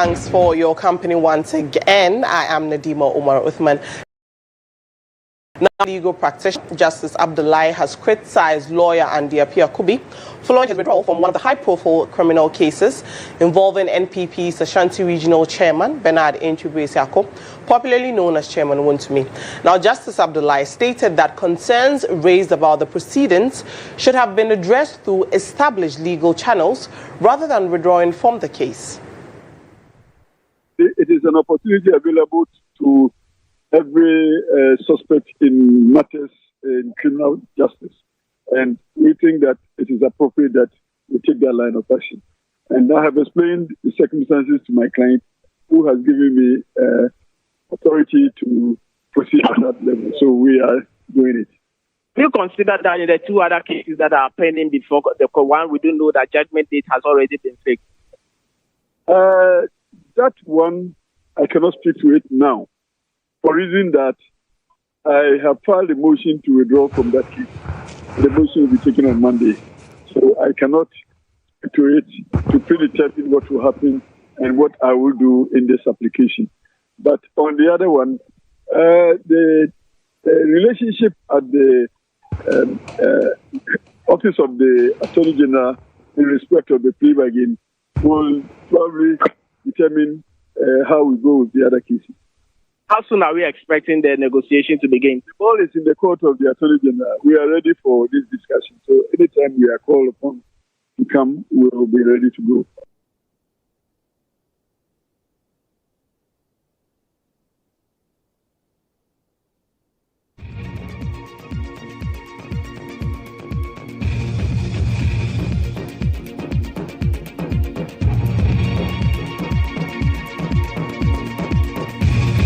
Thanks for your company once again. I am Nadima Umar Uthman. Now, legal practitioner Justice Abdullahi has criticized lawyer Andia Kubi following his withdrawal from one of the high-profile criminal cases involving NPP's Ashanti Regional Chairman Bernard Entubwe-Siako, popularly known as Chairman Wontumi. Now, Justice Abdullahi stated that concerns raised about the proceedings should have been addressed through established legal channels rather than withdrawing from the case. It is an opportunity available to every suspect in matters in criminal justice. And we think that it is appropriate that we take that line of action. And I have explained the circumstances to my client, who has given me authority to proceed at that level. So we are doing it. Do you consider that in the two other cases that are pending before the one, we do know that judgment date has already been fixed? That one, I cannot speak to it now, for reason that I have filed a motion to withdraw from that case. The motion will be taken on Monday. So I cannot speak to it to predetermine what will happen and what I will do in this application. But on the other one, the relationship at the Office of the Attorney General in respect of the plea bargain will probably determine how we go with the other cases. How soon are we expecting the negotiation to begin? The ball is in the court of the Attorney General. We are ready for this discussion. So anytime we are called upon to come, we will be ready to go.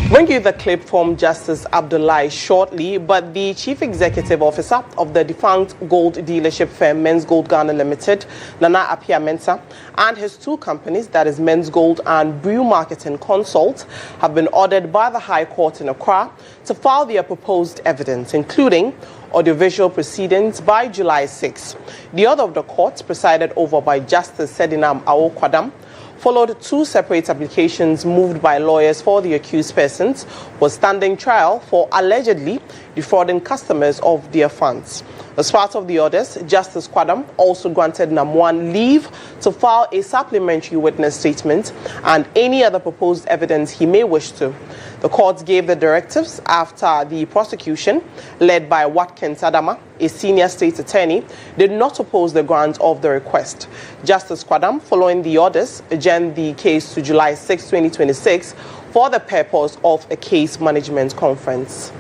Bring you the clip from Justice Abdullahi shortly, but the Chief Executive Officer of the defunct gold dealership firm Men's Gold Ghana Limited, Nana Apia Mensah, and his two companies, that is Men's Gold and Brew Marketing Consult, have been ordered by the High Court in Accra to file their proposed evidence, including audiovisual proceedings, by July 6. The order of the court, presided over by Justice Sedinam Awo-Kwadam, followed two separate applications moved by lawyers for the accused persons was standing trial for allegedly defrauding customers of their funds. As part of the orders, Justice Kwadam also granted Namwan leave to file a supplementary witness statement and any other proposed evidence he may wish to. The court gave the directives after the prosecution, led by Watkins Adama, a senior state attorney, did not oppose the grant of the request. Justice Kwadam, following the orders, adjourned the case to July 6, 2026 for the purpose of a case management conference.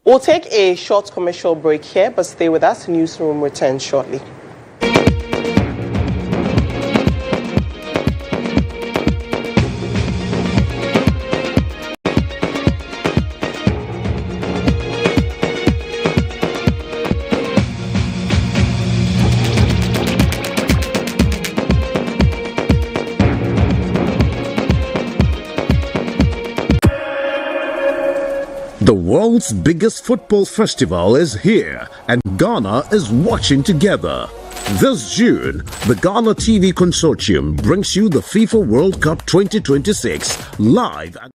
We'll take a short commercial break here, but stay with us. Newsroom returns shortly. The world's biggest football festival is here, and Ghana is watching together. This June, the Ghana TV Consortium brings you the FIFA World Cup 2026 live at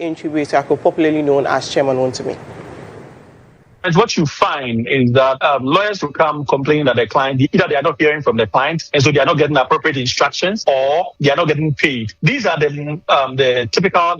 In tribute, popularly known as Chairman Wontumi. And what you find is that lawyers will come complaining that their client, either they are not hearing from the client, and so they are not getting appropriate instructions, or they are not getting paid. These are the typical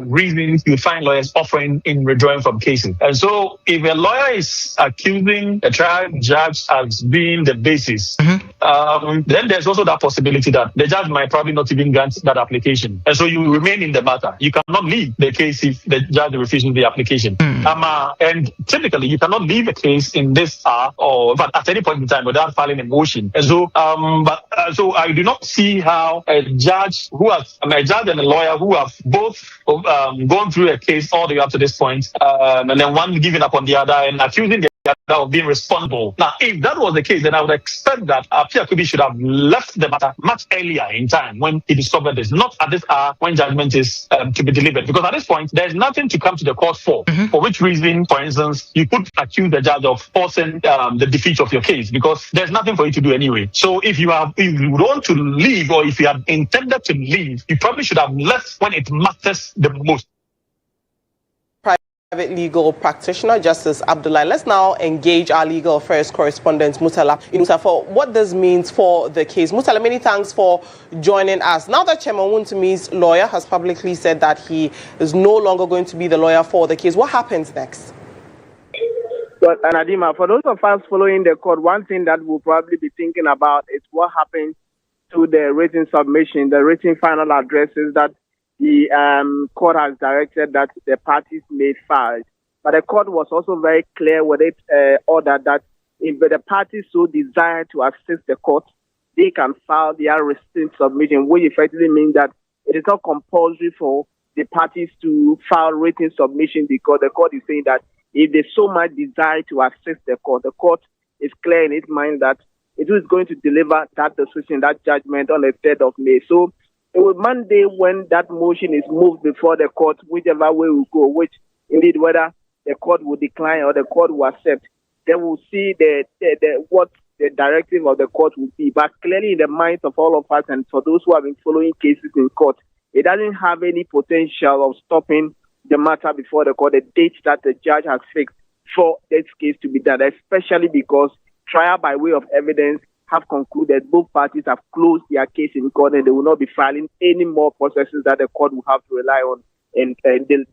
reasons you find lawyers offering in withdrawing from cases. And so if a lawyer is accusing a trial judge as being the basis, then there's also that possibility that the judge might probably not even grant that application. And so you remain in the matter. You cannot leave the case if the judge refuses the application. And typically, you cannot leave a case in this or but at any point in time without filing a motion. And so, so I do not see how a judge and a lawyer who have both gone through a case all the way up to this point, and then one giving up on the other and accusing the other of being responsible. Now, if that was the case, then I would expect that Apia Kubi should have left the matter much earlier in time when he discovered this, not at this hour when judgment is to be delivered. Because at this point, there's nothing to come to the court for. For which reason, for instance, you could accuse the judge of forcing the defeat of your case because there's nothing for you to do anyway. So if you want to leave, or if you have intended to leave, you probably should have left when it matters the most. Private legal practitioner Justice Abdullahi. Let's now engage our legal affairs correspondent Mutala for what this means for the case. Mutala, many thanks for joining us. Now that Chairman Wuntumi's lawyer has publicly said that he is no longer going to be the lawyer for the case, what happens next? Well, Nadima, for those of us following the court, one thing that we'll probably be thinking about is what happens to the written submission, the written final addresses that the court has directed that the parties may file. But the court was also very clear with its order that if the parties so desire to assist the court, they can file their written submission, which effectively means that it is not compulsory for the parties to file written submission, because the court is saying that if they so much desire to assist the court is clear in its mind that it is going to deliver that decision, that judgment on the 3rd of May. So it will Monday when that motion is moved before the court, whichever way we go, which indeed whether the court will decline or the court will accept, then we'll see what the directive of the court will be. But clearly in the minds of all of us and for those who have been following cases in court, it doesn't have any potential of stopping the matter before the court, the date that the judge has fixed for this case to be done, especially because trial by way of evidence have concluded both parties have closed their case in court and they will not be filing any more processes that the court will have to rely on in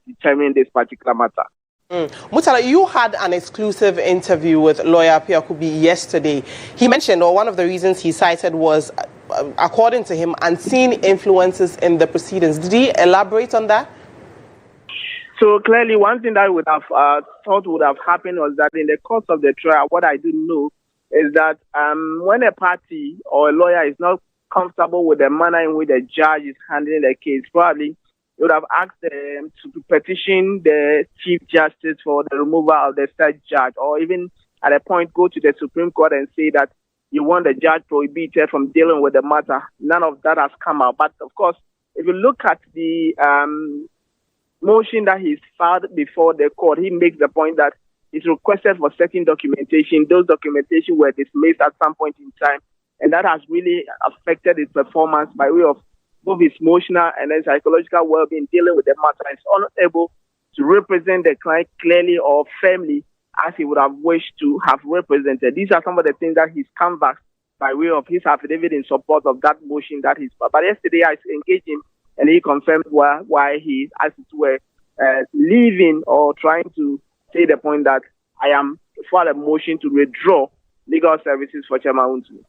determining this particular matter. Mutala, you had an exclusive interview with lawyer Apia Kubi yesterday. He mentioned, or one of the reasons he cited was, according to him, unseen influences in the proceedings. Did he elaborate on that? So clearly, one thing that I would have thought would have happened was that in the course of the trial, what I do know is that when a party or a lawyer is not comfortable with the manner in which the judge is handling the case, probably they would have asked them to petition the Chief Justice for the removal of the third judge, or even at a point go to the Supreme Court and say that you want the judge prohibited from dealing with the matter. None of that has come out. But of course, if you look at the motion that he's filed before the court, he makes the point that he's requested for certain documentation. Those documentation were dismissed at some point in time, and that has really affected his performance by way of both his emotional and then psychological well-being dealing with the matter. He's unable to represent the client clearly or firmly as he would have wished to have represented. These are some of the things that he's canvassed by way of his affidavit in support of that motion that he's filed. But yesterday I engaged him and he confirmed why he, as it were, leaving or trying to say the point that I am for a motion to withdraw legal services for Chairman Wuntumi.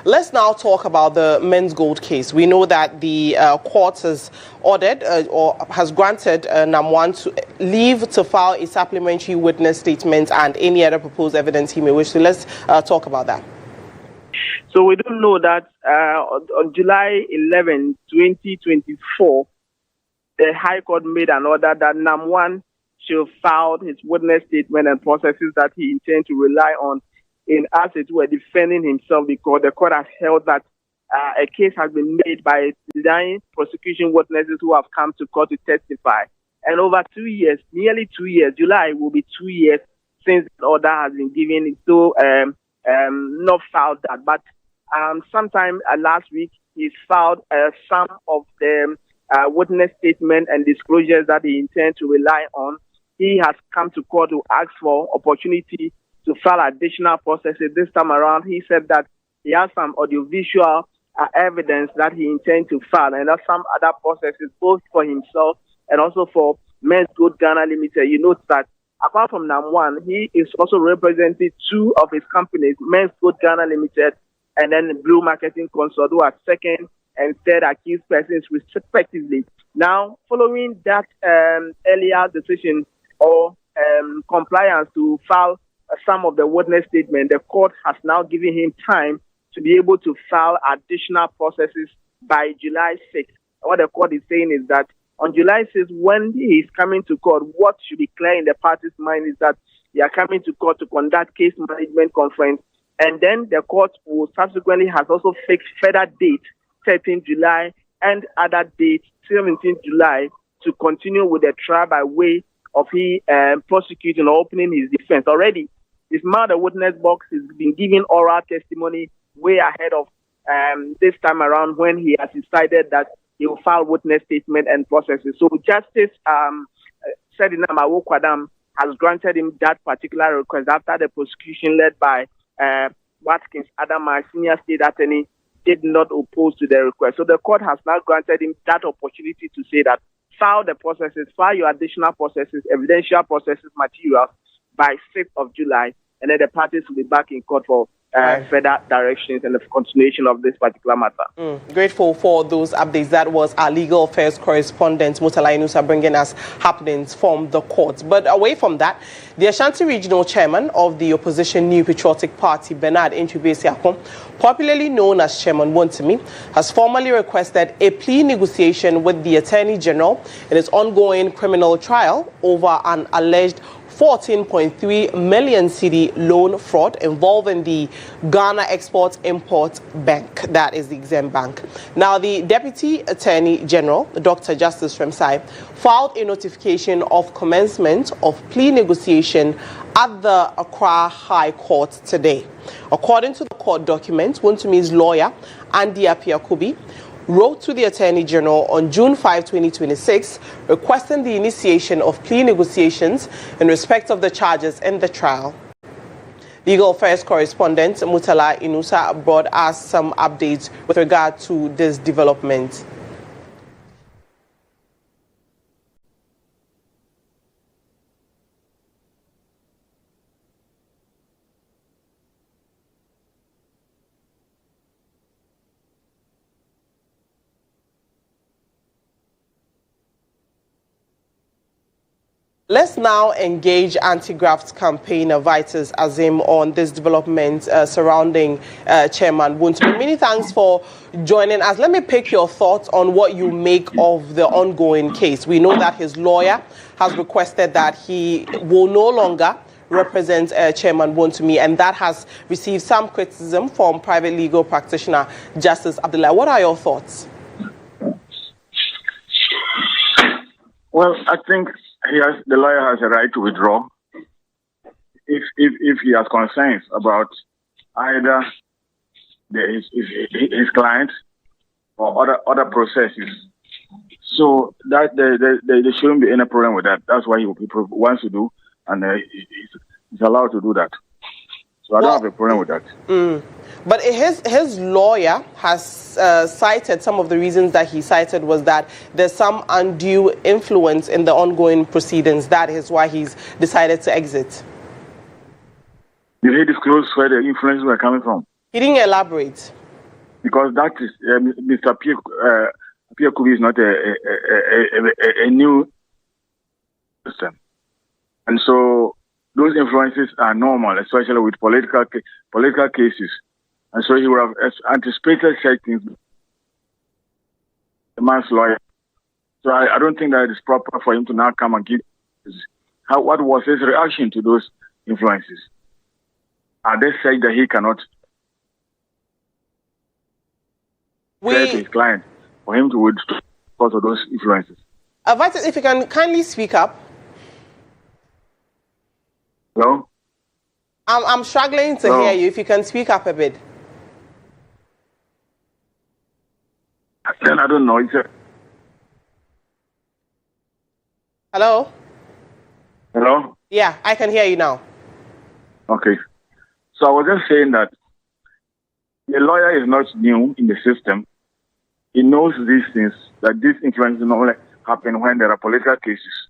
Let's now talk about the men's gold case. We know that the court has ordered or has granted NAM1 to leave to file a supplementary witness statement and any other proposed evidence he may wish. So let's talk about that. So we don't know that on July 11, 2024, the High Court made an order that NAM1 should file his witness statement and processes that he intends to rely on in as it were defending himself, because the court has held that a case has been made by 9 prosecution witnesses who have come to court to testify. And over 2 years, nearly 2 years, July will be 2 years since the order has been given, so not filed that. But sometime last week, he filed some of the witness statement and disclosures that he intends to rely on, he has come to court to ask for opportunity to file additional processes. This time around, he said that he has some audiovisual evidence that he intends to file, and that's some other processes, both for himself and also for Men's Gold Ghana Limited. You note that apart from NAM1, he is also representing two of his companies, Men's Gold Ghana Limited and then Blue Marketing Consult, who are second and third accused persons respectively. Now, following that earlier decision or compliance to file some of the witness statement, the court has now given him time to be able to file additional processes by July 6th. What the court is saying is that on July 6th, when he is coming to court, what should be clear in the party's mind is that they are coming to court to conduct case management conference, and then the court will subsequently has also fixed further dates, 13 July and other dates, 17 July, to continue with the trial by way of he prosecuting or opening his defense. Already, his man, the witness box, has been giving oral testimony way ahead of this time around when he has decided that he will file witness statement and processes. So Justice Sedina Mawokwadam has granted him that particular request after the prosecution led by Watkins Adama, senior state attorney, did not oppose to the request. So the court has now granted him that opportunity to say that file the processes, file your additional processes, evidential processes, materials by 6th of July, and then the parties will be back in court for further directions and the continuation of this particular matter. Grateful for those updates. That was our legal affairs correspondent, Murtala Inusa, bringing us happenings from the courts. But away from that, the Ashanti Regional Chairman of the opposition New Patriotic Party, Bernard Intubesiakon, popularly known as Chairman Wontumi, has formally requested a plea negotiation with the Attorney General in his ongoing criminal trial over an alleged 14.3 million cedi loan fraud involving the Ghana Export-Import Bank, that is the Exim Bank. Now, the Deputy Attorney General, Dr. Justice Remsai, filed a notification of commencement of plea negotiation at the Accra High Court today. According to the court document, Wontumi's lawyer, Andy Apiakubi, wrote to the Attorney General on June 5, 2026, requesting the initiation of plea negotiations in respect of the charges in the trial. Legal affairs correspondent Murtala Inusa brought us some updates with regard to this development. Let's now engage anti-graft campaigner Vitus Azim on this development surrounding Chairman Wontumi. Many thanks for joining us. Let me pick your thoughts on what you make of the ongoing case. We know that his lawyer has requested that he will no longer represent Chairman Wontumi, and that has received some criticism from private legal practitioner Justice Abdullah. What are your thoughts? Well, I think the lawyer has a right to withdraw if he has concerns about either his client or other processes. So that there shouldn't be any problem with that. That's what he wants to do, and he's allowed to do that. So I don't have a problem with that. But his lawyer has cited some of the reasons that he cited was that there's some undue influence in the ongoing proceedings. That is why he's decided to exit. Did he disclose where the influences were coming from? He didn't elaborate. Because that is, Mr. Pierre Kubi is not a new system. And so those influences are normal, especially with political cases. And so he would have anticipated such things, the man's lawyer. So I don't think that it is proper for him to now come and give what was his reaction to those influences. Are they saying that he cannot tell his client for him to withdraw because of those influences? Vitus, if you can kindly speak up. Hello? I'm struggling to hear you. If you can speak up a bit. Then I don't know. Hello? Hello? Yeah, I can hear you now. Okay. So I was just saying that the lawyer is not new in the system. He knows these things, that these influences normally happen when there are political cases.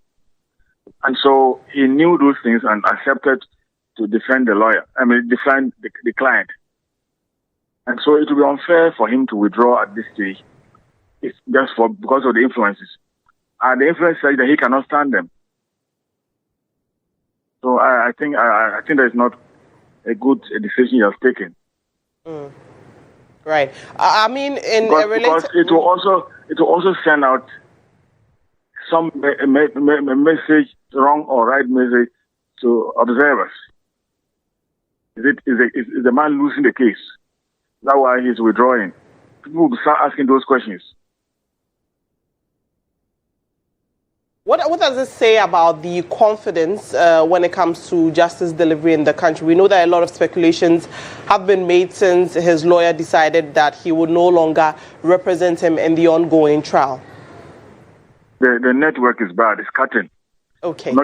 And so he knew those things and accepted to defend defend the client. And so it would be unfair for him to withdraw at this stage. It's just because of the influences. And the influence says that he cannot stand them. So I think that is not a good decision he has taken. Right. I mean, because it will also send out some message, wrong or right message, to observers. Is the man losing the case? That's why he's withdrawing. People will start asking those questions. What does it say about the confidence when it comes to justice delivery in the country? We know that a lot of speculations have been made since his lawyer decided that he would no longer represent him in the ongoing trial. The network is bad. It's cutting. Okay.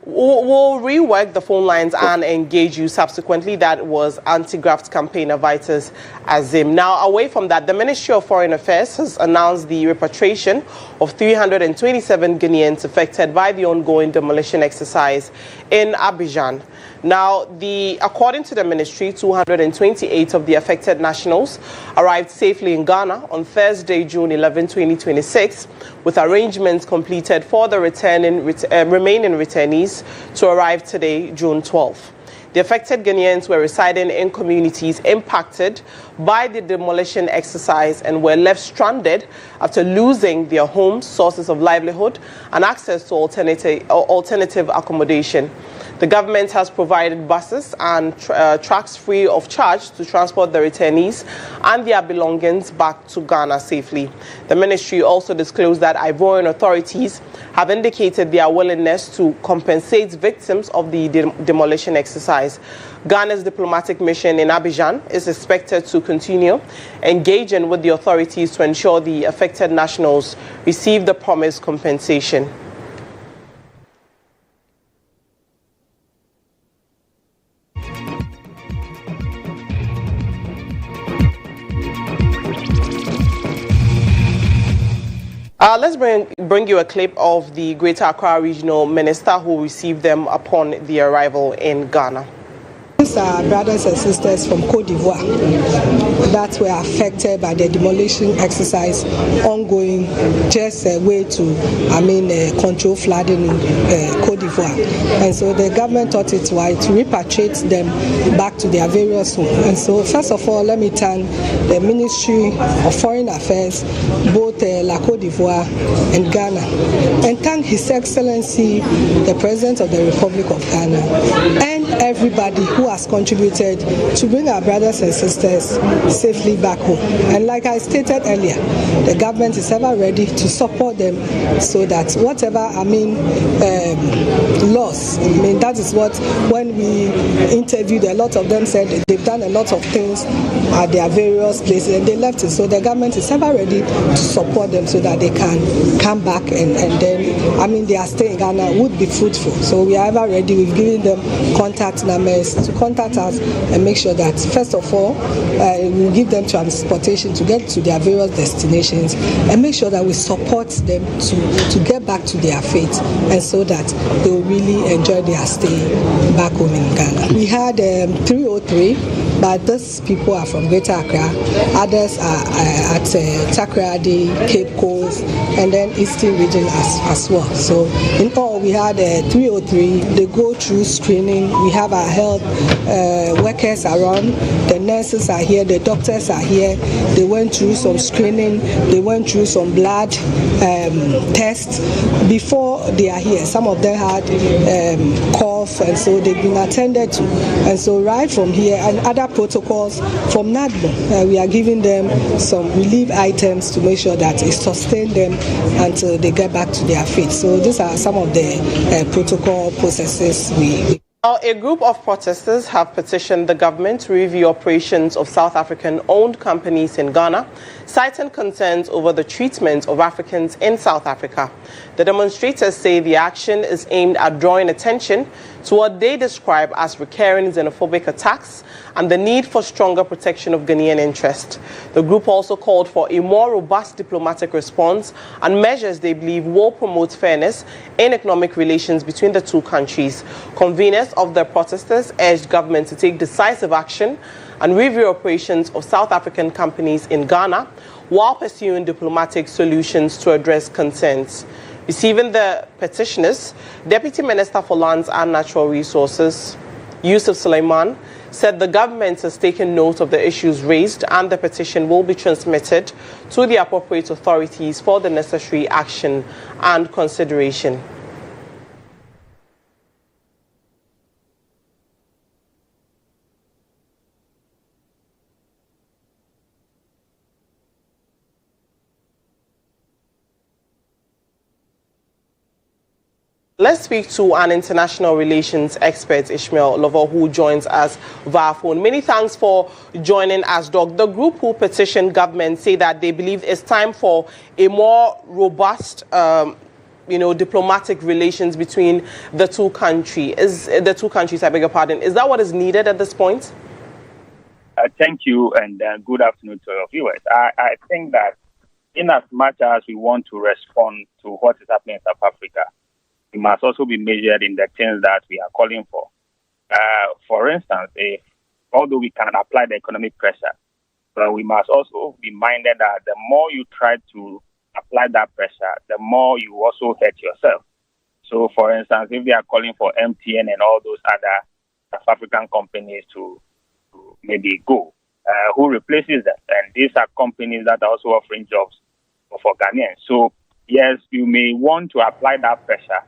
We'll rework the phone lines and engage you subsequently. That was anti-graft campaigner Vitus Azim. Now, away from that, the Ministry of Foreign Affairs has announced the repatriation of 327 Guineans affected by the ongoing demolition exercise in Abidjan. Now, according to the ministry, 228 of the affected nationals arrived safely in Ghana on Thursday, June 11, 2026, with arrangements completed for the remaining returnees to arrive today, June 12. The affected Guineans were residing in communities impacted by the demolition exercise and were left stranded after losing their homes, sources of livelihood, and access to alternative accommodation. The government has provided buses and trucks free of charge to transport the returnees and their belongings back to Ghana safely. The ministry also disclosed that Ivorian authorities have indicated their willingness to compensate victims of the demolition exercise. Ghana's diplomatic mission in Abidjan is expected to continue engaging with the authorities to ensure the affected nationals receive the promised compensation. Let's bring you a clip of the Greater Accra Regional Minister who received them upon their arrival in Ghana. These are brothers and sisters from Côte d'Ivoire that were affected by the demolition exercise ongoing, just a way to, control flooding in Côte d'Ivoire. And so the government thought it wise to repatriate them back to their various homes. And so first of all, let me thank the Ministry of Foreign Affairs, both La Côte d'Ivoire and Ghana, and thank His Excellency, the President of the Republic of Ghana, and everybody who has contributed to bring our brothers and sisters safely back home. And like I stated earlier, the government is ever ready to support them so that whatever, loss, that is what, when we interviewed, a lot of them said they've done a lot of things at their various places and they left it. So the government is ever ready to support them so that they can come back and then, their stay in Ghana would be fruitful. So we are ever ready. We've given them contact numbers to contact us and make sure that, first of all, we give them transportation to get to their various destinations and make sure that we support them to get back to their faith and so that they will really enjoy their stay back home in Ghana. We had 303. But those people are from Greater Accra, others are at Takoradi, Cape Coast, and then Eastern region as well. So in all, we had 303. They go through screening. We have our health workers around. The nurses are here. The doctors are here. They went through some screening. They went through some blood tests before they are here. Some of them had cough, and so they've been attended to. And so right from here, and other protocols from Nadima, we are giving them some relief items to make sure that it sustains them until they get back to their faith. So these are some of the protocol processes we Now, a group of protesters have petitioned the government to review operations of South African-owned companies in Ghana, citing concerns over the treatment of Africans in South Africa. The demonstrators say the action is aimed at drawing attention to what they describe as recurring xenophobic attacks and the need for stronger protection of Ghanaian interests. The group also called for a more robust diplomatic response and measures they believe will promote fairness in economic relations between the two countries. Conveners of the protesters urged government to take decisive action and review operations of South African companies in Ghana while pursuing diplomatic solutions to address concerns. Receiving the petitioners, Deputy Minister for Lands and Natural Resources, Yusuf Suleiman, said the government has taken note of the issues raised and the petition will be transmitted to the appropriate authorities for the necessary action and consideration. Let's speak to an international relations expert, Ishmael Lover, who joins us via phone. Many thanks for joining us, Doc. The group who petitioned government say that they believe it's time for a more robust, diplomatic relations between the two countries. I beg your pardon. Is that what is needed at this point? Thank you, and good afternoon to our viewers. I think that in as much as we want to respond to what is happening in South Africa, we must also be measured in the things that we are calling for. For instance, although we can apply the economic pressure, but we must also be minded that the more you try to apply that pressure, the more you also hurt yourself. So, for instance, if they are calling for MTN and all those other South African companies to maybe go, who replaces them? And these are companies that are also offering jobs for Ghanaians. So, yes, you may want to apply that pressure,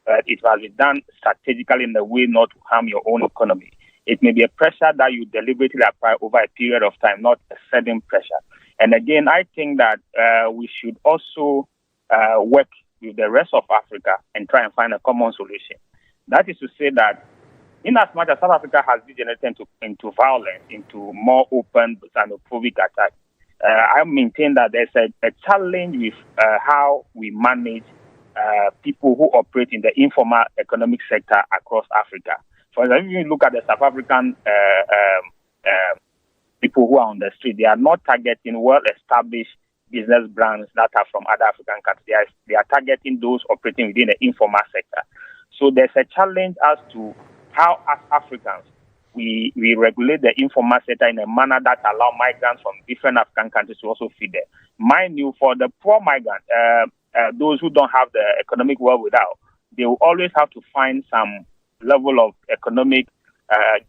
but it must be done strategically in a way not to harm your own economy. It may be a pressure that you deliberately apply over a period of time, not a sudden pressure. And again, I think that we should also work with the rest of Africa and try and find a common solution. That is to say that in as much as South Africa has degenerated into violence, into more open xenophobic attacks, I maintain that there's a challenge with how we manage people who operate in the informal economic sector across Africa. For example, if you look at the South African people who are on the street, they are not targeting well-established business brands that are from other African countries. They are targeting those operating within the informal sector. So there's a challenge as to how, as Africans, we regulate the informal sector in a manner that allow migrants from different African countries to also feed there. Mind you, for the poor migrant, those who don't have the economic wherewithal, they will always have to find some level of economic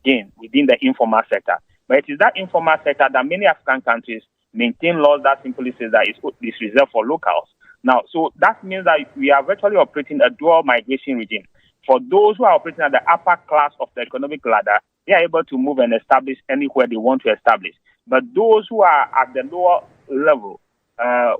gain within the informal sector. But it is that informal sector that many African countries maintain laws that simply says that it's reserved for locals. Now, so that means that we are virtually operating a dual migration regime. For those who are operating at the upper class of the economic ladder, they are able to move and establish anywhere they want to establish. But those who are at the lower level,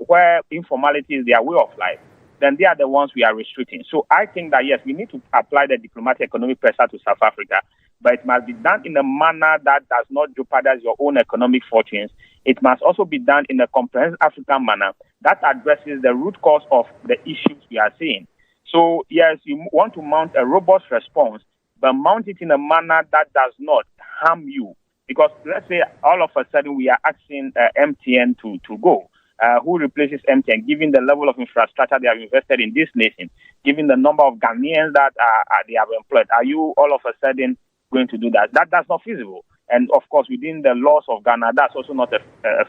where informality is their way of life, then they are the ones we are restricting. So I think that, yes, we need to apply the diplomatic economic pressure to South Africa, but it must be done in a manner that does not jeopardize your own economic fortunes. It must also be done in a comprehensive African manner that addresses the root cause of the issues we are seeing. So, yes, you want to mount a robust response, but mount it in a manner that does not harm you. Because let's say all of a sudden we are asking MTN to go. Who replaces MTN, given the level of infrastructure they have invested in this nation, given the number of Ghanaians that they have employed? Are you all of a sudden going to do that? That's not feasible. And of course, within the laws of Ghana, that's also not a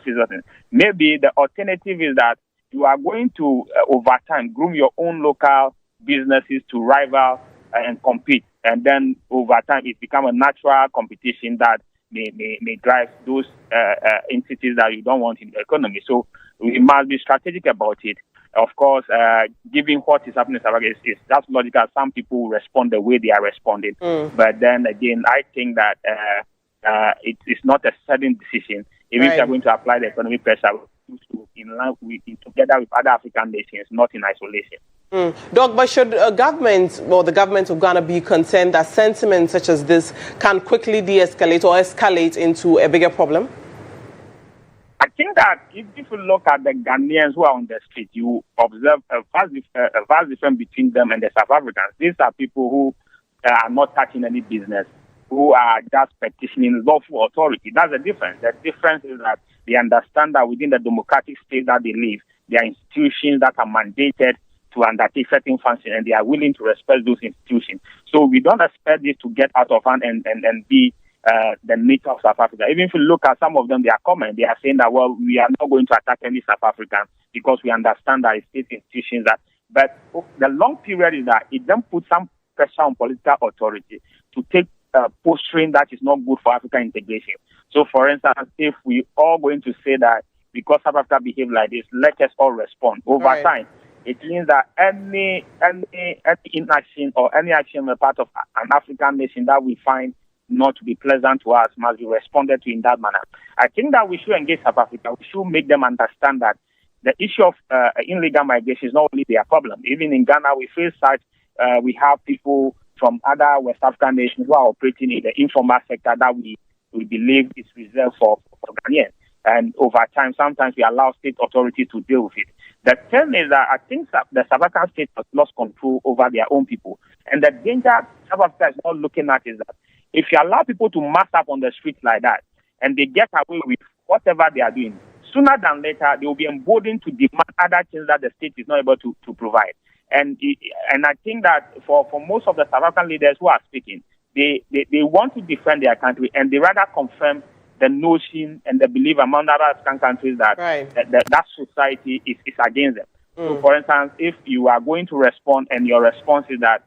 feasible thing. Maybe the alternative is that you are going to, over time, groom your own local businesses to rival and compete. And then over time, it becomes a natural competition that may drive those entities that you don't want in the economy. So we must be strategic about it. Of course, given what is happening in South Africa, is that's logical. Some people will respond the way they are responding. But then again, I think that it's not a sudden decision. Even if they are going to apply the economic pressure in line together with other African nations, not in isolation. Doc, but should a government or the government of Ghana be concerned that sentiments such as this can quickly de-escalate or escalate into a bigger problem? I think that if you look at the Ghanaians who are on the street, you observe a vast difference between them and the South Africans. These are people who are not touching any business, who are just petitioning lawful authority. That's the difference. The difference is that they understand that within the democratic state that they live, there are institutions that are mandated to undertake certain functions, and they are willing to respect those institutions. So we don't expect this to get out of hand and be the nature of South Africa. Even if you look at some of them, they are comment. They are saying that, well, we are not going to attack any South African because we understand that it's state institutions that. But the long period is that it then puts some pressure on political authority to take posturing that is not good for African integration. So, for instance, if we are going to say that because South Africa behave like this, let us all respond over time. It means that any inaction or any action on the part of an African nation that we find not to be pleasant to us must be responded to in that manner. I think that we should engage South Africa. We should make them understand that the issue of illegal migration is not only their problem. Even in Ghana, we face such. We have people from other West African nations who are operating in the informal sector that we believe is reserved for Ghanaians. And over time, sometimes we allow state authorities to deal with it. The thing is that I think that the South African state has lost control over their own people. And the danger South Africa is not looking at is that if you allow people to mass up on the streets like that, and they get away with whatever they are doing, sooner than later, they will be emboldened to demand other things that the state is not able to provide. And I think that for most of the South African leaders who are speaking, they want to defend their country, and they rather confirm the notion and the belief among other African countries that that society is against them. So, for instance, if you are going to respond and your response is that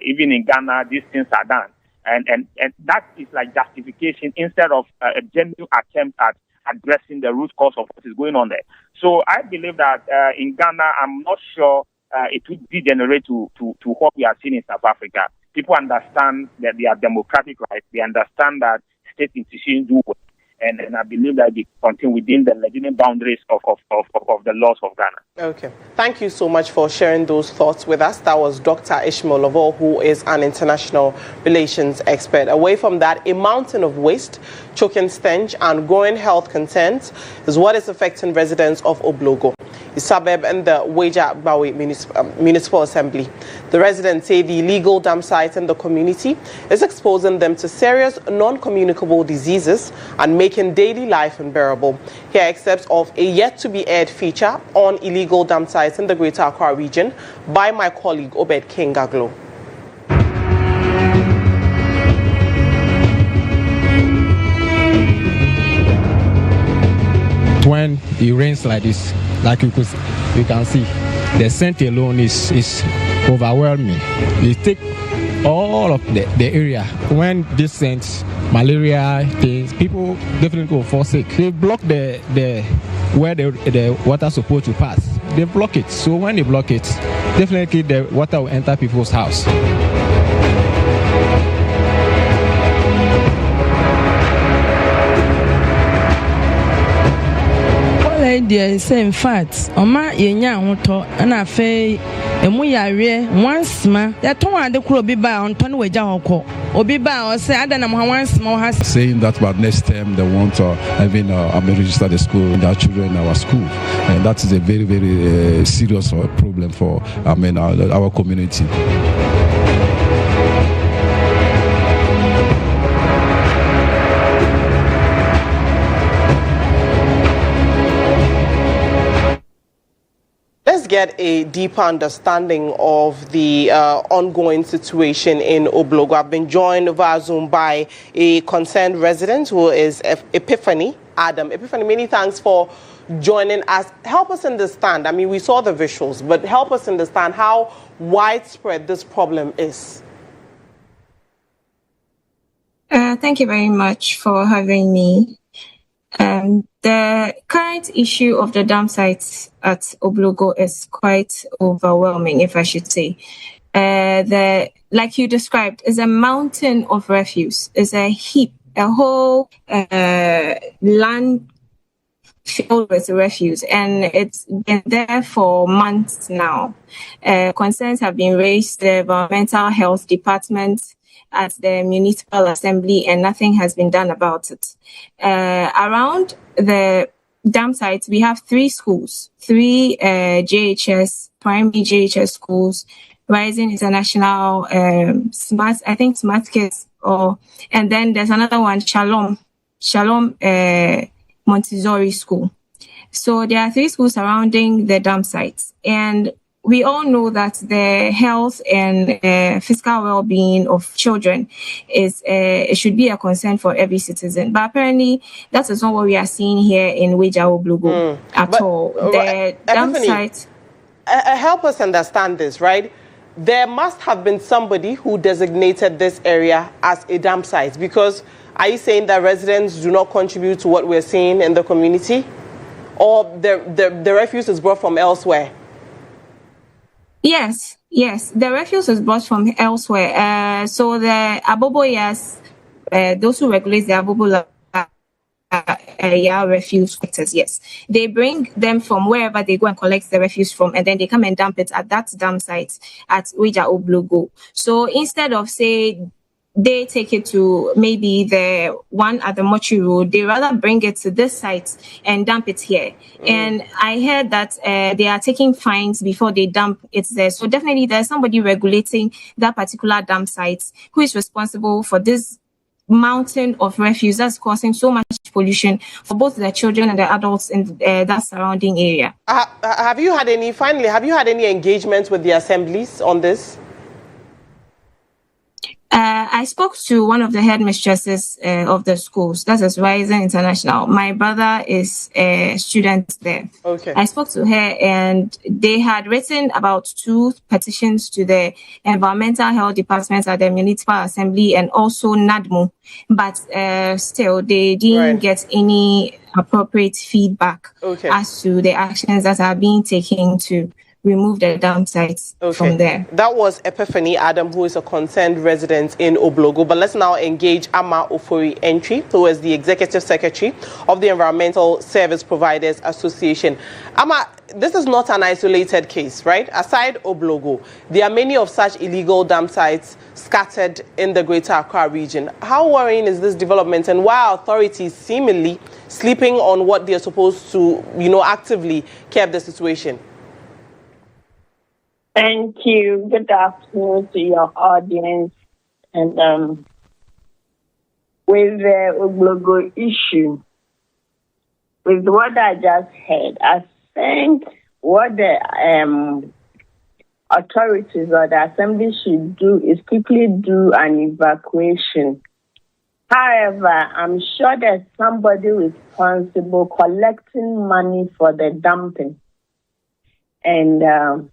even in Ghana, these things are done, and that is like justification instead of a genuine attempt at addressing the root cause of what is going on there. So I believe that in Ghana, I'm not sure it would degenerate to what we are seeing in South Africa. People understand that they are democratic rights. They understand that state institutions do work. And I believe that they continue within the legitimate boundaries of the laws of Ghana. Okay. Thank you so much for sharing those thoughts with us. That was Dr. Ishmael Lovell, who is an international relations expert. Away from that, a mountain of waste, choking stench, and growing health concerns is what is affecting residents of Oblogo, a suburb in the Weja Bawe Municipal Assembly. The residents say the illegal dump site in the community is exposing them to serious non-communicable diseases and making daily life unbearable. Here are excerpts of a yet-to-be-aired feature on illegal dump sites in the Greater Accra region by my colleague Obed Kingaglo. When it rains like this, like you can see, the scent alone is overwhelming. You take all of the area. When this scent, malaria things, people definitely will fall sick. They block the where the water is supposed to pass. They block it. So when they block it, definitely the water will enter people's house. In fact, Oma yenya hoto na fe emu yare once ma ya ton ade kuro bi ba on ton weja hoko obi ba o say ada na mo once ma has saying that but next time they want having register the school their children in our school, and that is a very very serious problem for our community. Let's get a deeper understanding of the ongoing situation in Oblogo. I've been joined via Zoom by a concerned resident who is Epiphany Adam. Epiphany, many thanks for joining us. Help us understand. I mean, we saw the visuals, but help us understand how widespread this problem is. Thank you very much for having me. The current issue of the dump sites at Oblogo is quite overwhelming, if I should say. Like you described, is a mountain of refuse, is a heap, a whole landfill filled with refuse, and it's been there for months now. Concerns have been raised to the environmental health department at the municipal assembly, and nothing has been done about it. Around the dump sites, we have 3 schools, 3 JHS, primary JHS schools, Rising International, Smart Kids, and then there's another one, Shalom Montessori School. So there are 3 schools surrounding the dump sites, and we all know that the health and physical well-being of children is it should be a concern for every citizen. But apparently, that is not what we are seeing here in Weija Oblogo at all. The dump site. Help us understand this, right? There must have been somebody who designated this area as a dump site, because are you saying that residents do not contribute to what we're seeing in the community, or the refuse is brought from elsewhere? Yes, the refuse is brought from elsewhere. So the Aboboyas, those who regulate the Abobo refuse collectors, yes, they bring them from wherever they go and collect the refuse from, and then they come and dump it at that dump site at Weija Oblogo. So instead of, say, they take it to maybe the one at the Mochi Road, they rather bring it to this site and dump it here. And I heard that they are taking fines before they dump it there. So definitely there's somebody regulating that particular dump site who is responsible for this mountain of refuse that's causing so much pollution for both the children and the adults in that surrounding area. Have you had any engagement with the assemblies on this? I spoke to one of the headmistresses of the schools. That is Rising International. My brother is a student there. Okay. I spoke to her, and they had written about 2 petitions to the Environmental Health Department at the Municipal Assembly and also NADMO, but still they didn't get any appropriate feedback as to the actions that are being taken to remove the dump sites from there. That was Epiphany Adam, who is a concerned resident in Oblogo. But let's now engage Ama Ofori Entry, who is the Executive Secretary of the Environmental Service Providers Association. Ama, this is not an isolated case, right? Aside Oblogo, there are many of such illegal dump sites scattered in the Greater Accra region. How worrying is this development, and why are authorities seemingly sleeping on what they're supposed to, actively curb the situation? Thank you. Good afternoon to your audience. And with the Oblogo issue, with what I just heard, I think what the authorities or the assembly should do is quickly do an evacuation. However, I'm sure there's somebody responsible collecting money for the dumping. And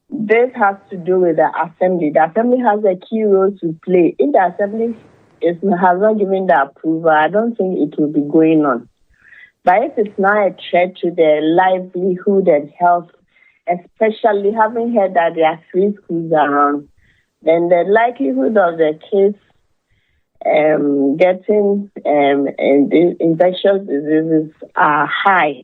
this has to do with the assembly. The assembly has a key role to play. If the assembly has not given the approval, I don't think it will be going on. But if it's not a threat to the livelihood and health, especially having heard that there are 3 schools around, then the likelihood of the case getting infectious diseases are high.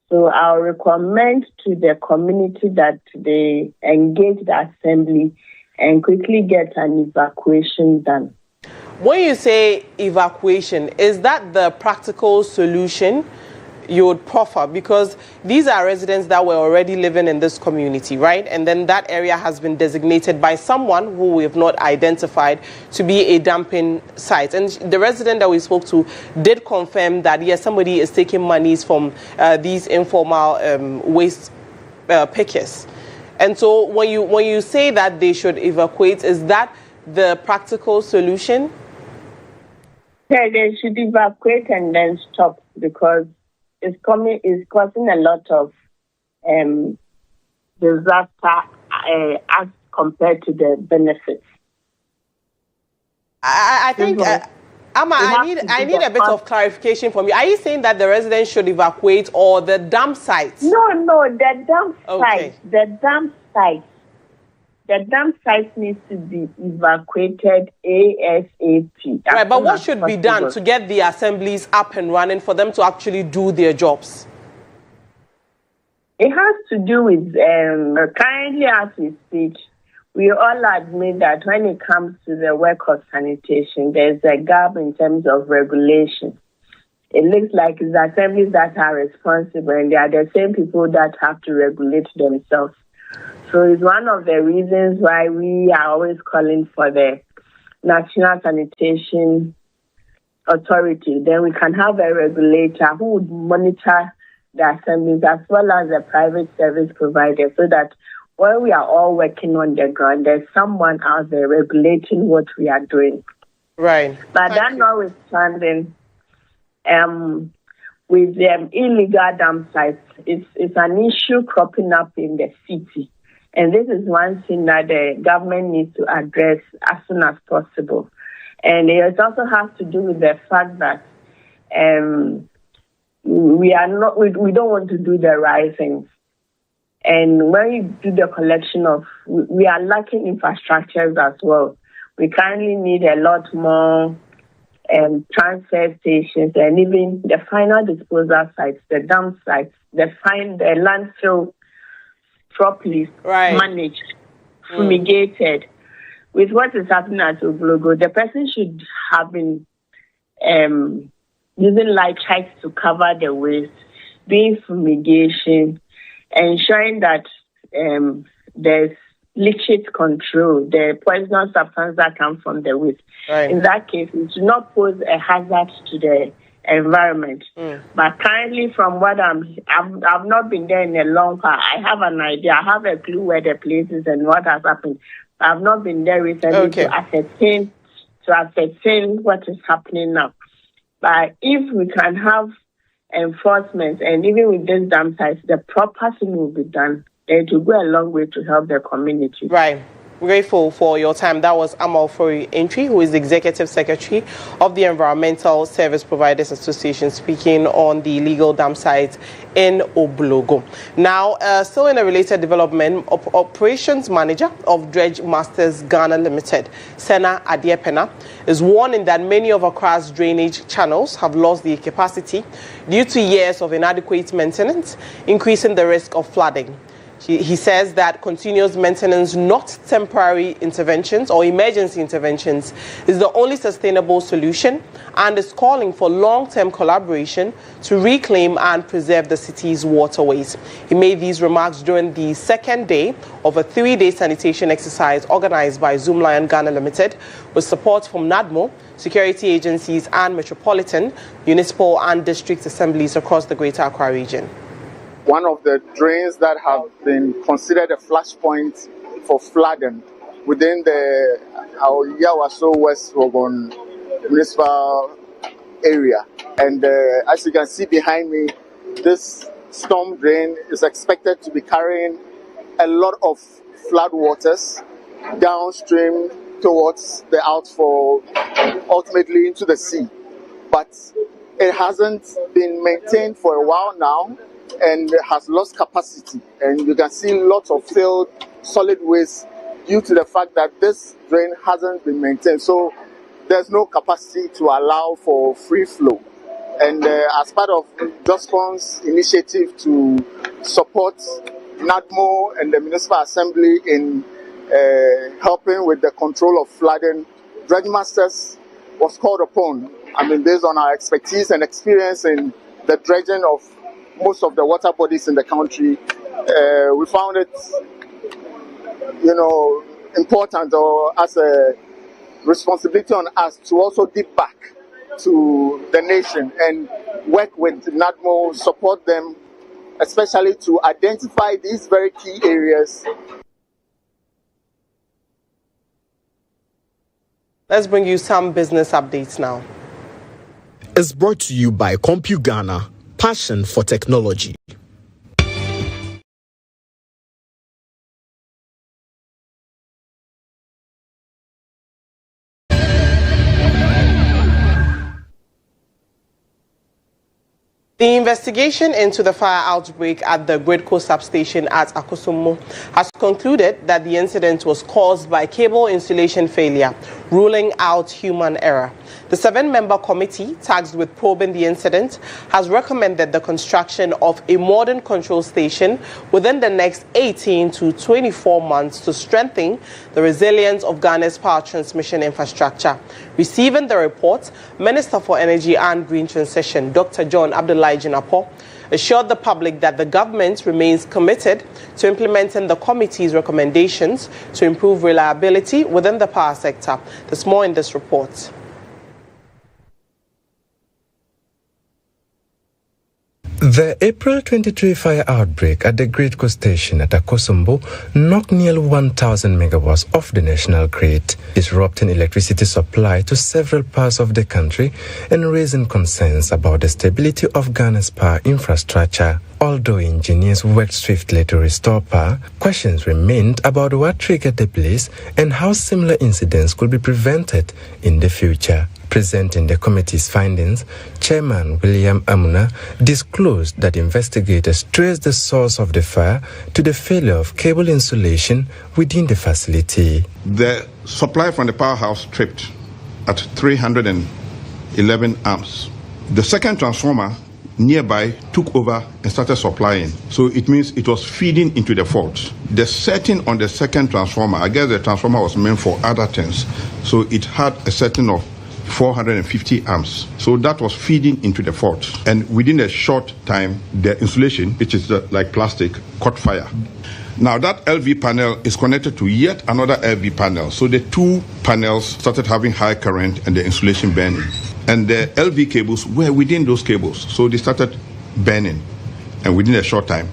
So I'll recommend to the community that they engage the assembly and quickly get an evacuation done. When you say evacuation, is that the practical solution you would proffer? Because these are residents that were already living in this community, right? And then that area has been designated by someone who we have not identified to be a dumping site. And the resident that we spoke to did confirm that, yes, somebody is taking monies from these informal waste pickers. And so when you say that they should evacuate, is that the practical solution? Yeah, they should evacuate and then stop, because it's causing a lot of disaster as compared to the benefits. I think, Amma, I need a bit of clarification from you. Are you saying that the residents should evacuate, or the dump sites? No, the dump sites. The dump sites. the dam site needs to be evacuated ASAP. Right, but what should be done to get the assemblies up and running for them to actually do their jobs? It has to do with, currently as we speak, we all admit that when it comes to the work of sanitation, there's a gap in terms of regulation. It looks like it's assemblies that are responsible, and they are the same people that have to regulate themselves. So it's one of the reasons why we are always calling for the National Sanitation Authority. Then we can have a regulator who would monitor the assemblies as well as the private service provider, so that when we are all working on the ground, there's someone out there regulating what we are doing. Right. But that notwithstanding, with the illegal dam sites, it's an issue cropping up in the city. And this is one thing that the government needs to address as soon as possible. And it also has to do with the fact that we don't want to do the right things. And when you do the collection of, we are lacking infrastructures as well. We currently need a lot more transfer stations, and even the final disposal sites, the dump sites, the landfill properly managed, fumigated. With what is happening at Oblogo, the person should have been using light heights to cover the waste, doing fumigation, ensuring that there's leachate control, the poisonous substance that come from the waste. Right. In that case, it should not pose a hazard to the environment. But currently, from what I've not been there in a long time. I have an idea. I have a clue where the place is and what has happened. I've not been there recently to ascertain what is happening now. But if we can have enforcement, and even with these dam sites, the proper thing will be done. It will go a long way to help the community. Right. Grateful for your time. That was Umar Entry, who is the Executive Secretary of the Environmental Service Providers Association, speaking on the illegal dam sites in Oblogo. Now, still in a related development, Operations Manager of Dredge Masters Ghana Limited, Sena Adiepena, is warning that many of Accra's drainage channels have lost their capacity due to years of inadequate maintenance, increasing the risk of flooding. He says that continuous maintenance, not temporary interventions or emergency interventions, is the only sustainable solution, and is calling for long-term collaboration to reclaim and preserve the city's waterways. He made these remarks during the second day of a 3-day sanitation exercise organized by Zoomlion Ghana Limited with support from NADMO, security agencies and metropolitan, municipal and district assemblies across the Greater Accra region. One of the drains that have been considered a flashpoint for flooding within the Yawaso West Rogon municipal area. And as you can see behind me, this storm drain is expected to be carrying a lot of flood waters downstream towards the outfall, ultimately into the sea. But it hasn't been maintained for a while now, and has lost capacity, and you can see lots of filled solid waste due to the fact that this drain hasn't been maintained. So there's no capacity to allow for free flow. And as part of JOSCON's initiative to support NADMO and the Municipal Assembly in helping with the control of flooding, Dredge Masters was called upon. I mean, based on our expertise and experience in the dredging of most of the water bodies in the country, we found it, important, or as a responsibility on us to also give back to the nation and work with NADMO, support them, especially to identify these very key areas. Let's bring you some business updates now. It's brought to you by CompuGhana. Passion for technology. The investigation into the fire outbreak at the Gridco substation at Akosombo has concluded that the incident was caused by cable installation failure, ruling out human error. The 7-member committee tasked with probing the incident has recommended the construction of a modern control station within the next 18 to 24 months to strengthen the resilience of Ghana's power transmission infrastructure. Receiving the report, Minister for Energy and Green Transition, Dr. John Abdullahi Jinapo, assured the public that the government remains committed to implementing the committee's recommendations to improve reliability within the power sector. There's more in this report. The April 23 fire outbreak at the Gridco station at Akosombo knocked nearly 1,000 megawatts off the national grid, disrupting electricity supply to several parts of the country and raising concerns about the stability of Ghana's power infrastructure. Although engineers worked swiftly to restore power, questions remained about what triggered the blaze and how similar incidents could be prevented in the future. Presenting the committee's findings, Chairman William Amuna disclosed that investigators traced the source of the fire to the failure of cable insulation within the facility. The supply from the powerhouse tripped at 311 amps. The second transformer nearby took over and started supplying. So it means it was feeding into the fault. The setting on the second transformer, I guess the transformer was meant for other things. So it had a setting of 450 amps. So that was feeding into the fault. And within a short time, the insulation, which is like plastic, caught fire. Now that LV panel is connected to yet another LV panel. So the two panels started having high current and the insulation burning. And the LV cables were within those cables. So they started burning. And within a short time,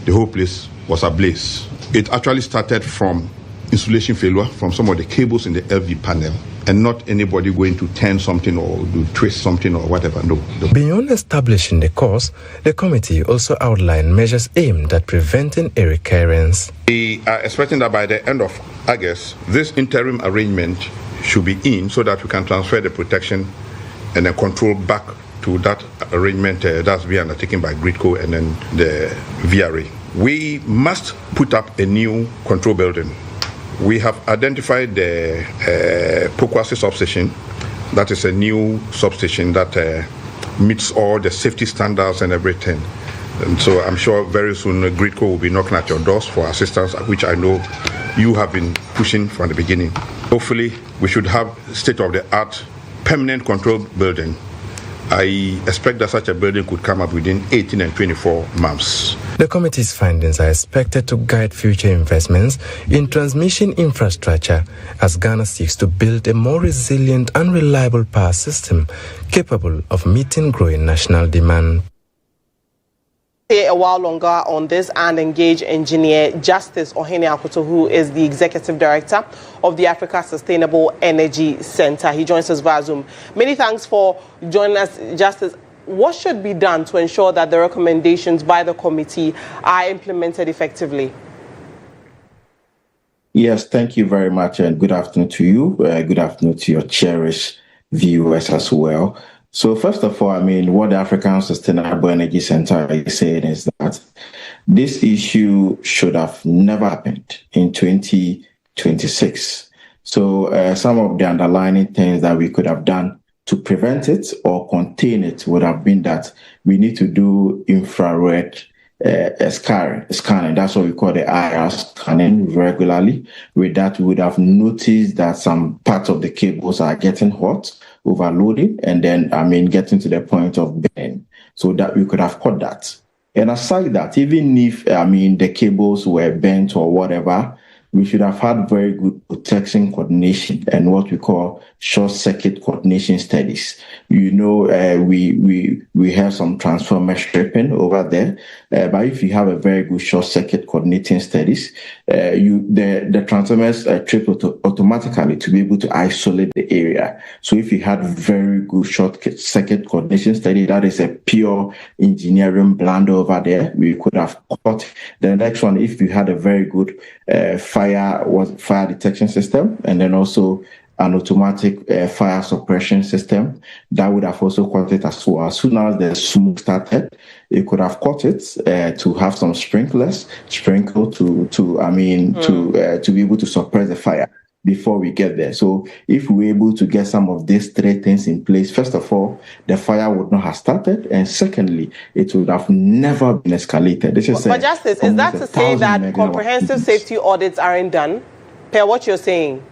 the whole place was ablaze. It actually started from insulation failure from some of the cables in the LV panel, and not anybody going to turn something or do twist something or whatever. No. Beyond establishing the cause, the committee also outlined measures aimed at preventing a recurrence. We are expecting that by the end of August, this interim arrangement should be in so that we can transfer the protection and then control back to that arrangement that's being undertaken by Gridco and then the VRA. We must put up a new control building. We have identified the Pokwasi substation. That is a new substation that meets all the safety standards and everything. And so I'm sure very soon Gridco will be knocking at your doors for assistance, which I know you have been pushing from the beginning. Hopefully, we should have state-of-the-art permanent control building. I expect that such a building could come up within 18 and 24 months. The committee's findings are expected to guide future investments in transmission infrastructure as Ghana seeks to build a more resilient and reliable power system capable of meeting growing national demand. A while longer on this and engage engineer Justice Ohene Akoto, who is the Executive Director of the Africa Sustainable Energy Center. He joins us via Zoom. Many thanks for joining us, Justice. What should be done to ensure that the recommendations by the committee are implemented effectively? Yes, thank you very much, and good afternoon to you. Good afternoon to your cherished viewers as well. So first of all, what the African Sustainable Energy Center is saying is that this issue should have never happened in 2026. So some of the underlying things that we could have done to prevent it or contain it would have been that we need to do infrared scanning. That's what we call the IR scanning regularly. With that, we would have noticed that some parts of the cables are getting hot, overloading, and then, getting to the point of burning, so that we could have caught that. And aside that, even if, the cables were bent or whatever, we should have had very good protection coordination and what we call short circuit coordination studies. We have some transformer stripping over there, but if you have a very good short circuit coordinating studies, the transformers trip automatically to be able to isolate the area. So if you had very good short circuit coordination study, that is a pure engineering blunder over there, we could have caught. The next one, if you had a very good fire detection system, and then also an automatic fire suppression system that would have also caught it as well. As soon as the smoke started, it could have caught it to have some sprinklers sprinkle to be able to suppress the fire before we get there. So if we're able to get some of these three things in place, first of all, the fire would not have started, and secondly, it would have never been escalated. This is but Justice, is that to say that comprehensive safety audits aren't done, per what you're saying?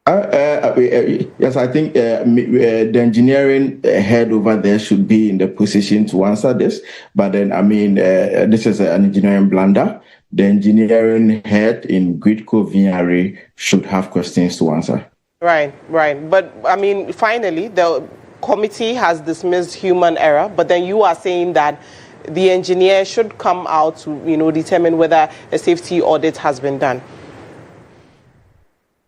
Yes, I think the engineering head over there should be in the position to answer this. But then, this is an engineering blunder. The engineering head in Gridco Vignari should have questions to answer. Right. But, finally, the committee has dismissed human error, but then you are saying that the engineer should come out to, determine whether a safety audit has been done.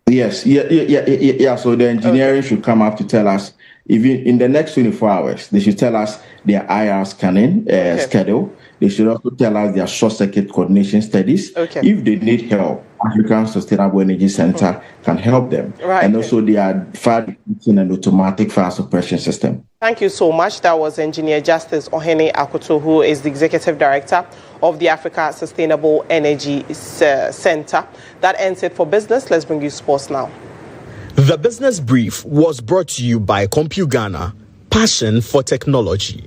Yes, yeah. So the engineering should come up to tell us, even in the next 24 hours, they should tell us their IR scanning schedule. They should also tell us their short circuit coordination studies. If they need help, African Sustainable Energy Center can help them. And also their fire detection and automatic fire suppression system. Thank you so much. That was Engineer Justice Ohene Akoto, who is the Executive Director of the Africa Sustainable Energy Center. That ends it for business. Let's bring you sports now. The Business Brief was brought to you by CompuGhana, passion for technology.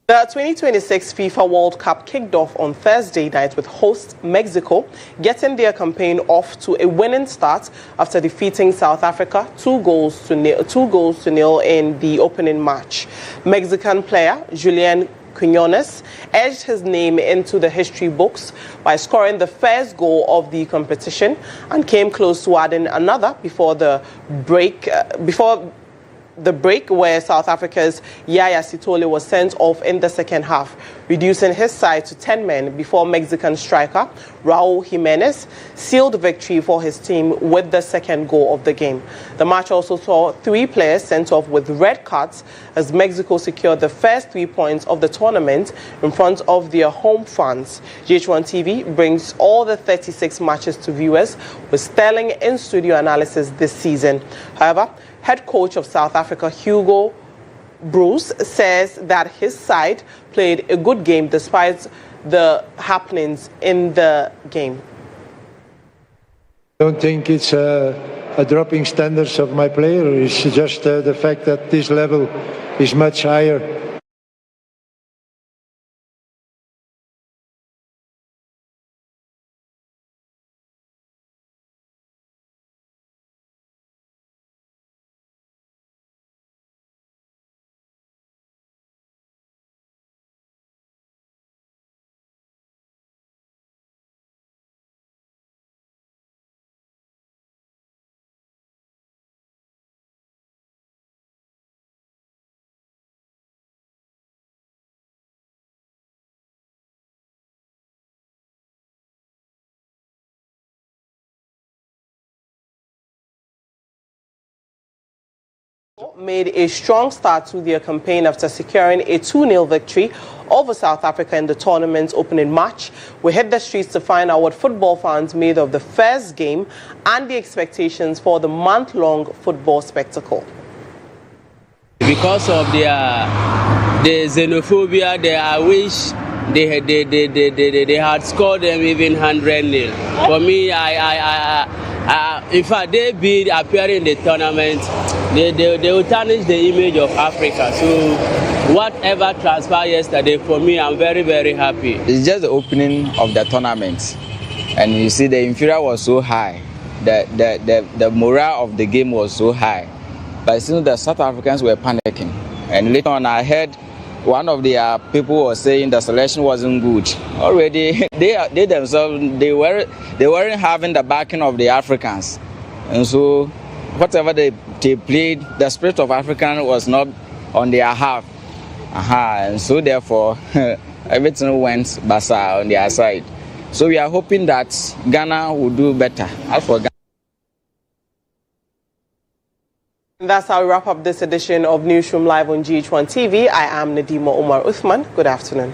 The 2026 FIFA World Cup kicked off on Thursday night with host Mexico getting their campaign off to a winning start after defeating South Africa 2 goals to nil in the opening match. Mexican player Julian Quinones edged his name into the history books by scoring the first goal of the competition and came close to adding another before the break. Where South Africa's Yaya Sitole was sent off in the second half, reducing his side to 10 men before Mexican striker Raul Jimenez sealed victory for his team with the second goal of the game. The match also saw 3 players sent off with red cards as Mexico secured the first 3 points of the tournament in front of their home fans. GH1 TV brings all the 36 matches to viewers with sterling in-studio analysis this season. However, head coach of South Africa, Hugo Bruce, says that his side played a good game despite the happenings in the game. I don't think it's a dropping standards of my player. It's just the fact that this level is much higher. Made a strong start to their campaign after securing a 2-0 victory over South Africa in the tournament's opening match. We hit the streets to find out what football fans made of the first game and the expectations for the month-long football spectacle. Because of the xenophobia, I wish they had scored them even 100-0. For me, in fact, they be appearing in the tournament, they will tarnish the image of Africa. So whatever transpired yesterday, for me, I'm very, very happy. It's just the opening of the tournament. And you see the inferior was so high. The morale of the game was so high. But since the South Africans were panicking. And later on, I heard one of the people was saying the selection wasn't good. Already, they themselves, they weren't having the backing of the Africans. And so, whatever they played, the spirit of African was not on their half. And so, therefore, everything went basa on their side. So, we are hoping that Ghana will do better. As for Ghana. That's how we wrap up this edition of Newsroom Live on GH1 TV. I am Nadima Umar Uthman. Good afternoon.